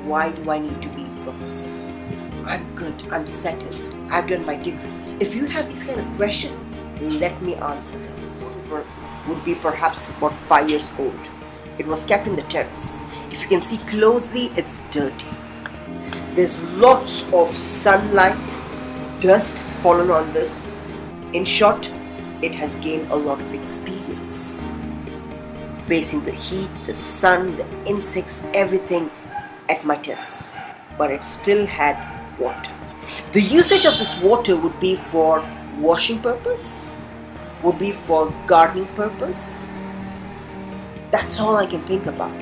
Why do I need to read books? I'm good, I'm settled, I've done my degree. If you have these kind of questions, let me answer those. Would be perhaps about 5 years old. It was kept in the terrace. If you can see closely, it's dirty. There's lots of sunlight, dust fallen on this. In short, it has gained a lot of experience. Facing the heat, the sun, the insects, everything at my terrace. But it still had water. The usage of this water would be for washing purpose, would be for gardening purpose. That's all I can think about.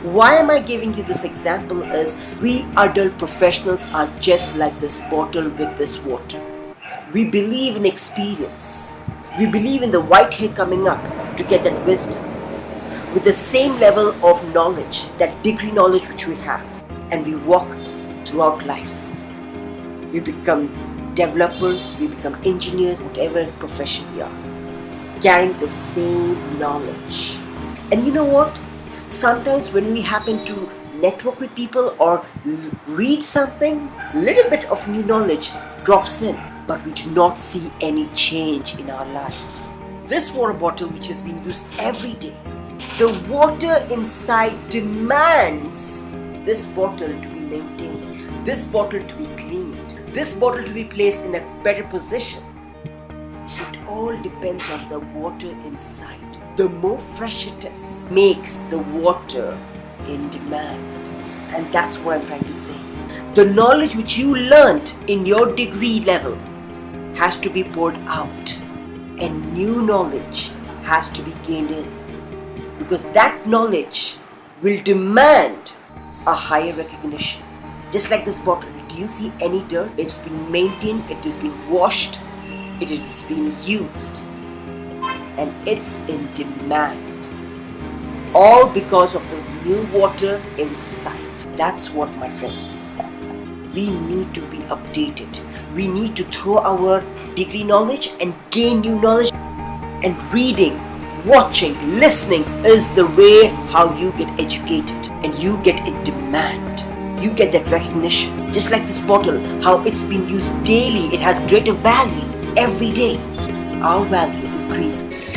Why am I giving you this example is we adult professionals are just like this bottle with this water. We believe in experience. We believe in the white hair coming up to get that wisdom. With the same level of knowledge, that degree knowledge which we have, and we walk throughout life. We become developers, we become engineers, whatever profession we are, carrying the same knowledge. And you know what? Sometimes when we happen to network with people or read something, little bit of new knowledge drops in, but we do not see any change in our life. This water bottle which has been used every day, the water inside demands this bottle to be maintained, this bottle to be cleaned, this bottle to be placed in a better position. It all depends on the water inside. The more fresh it is, makes the water in demand. And that's what I'm trying to say. The knowledge which you learnt in your degree level has to be poured out, and new knowledge has to be gained in, because that knowledge will demand a higher recognition. Just like this bottle, do you see any dirt? It's been maintained, it has been washed, it has been used, and it's in demand, all because of the new water inside. That's what, my friends, we need to be updated. We need to throw our degree knowledge and gain new knowledge. And reading, watching, listening is the way how you get educated and you get in demand. You get that recognition. Just like this bottle, how it's been used daily, it has greater value every day. Our value increases.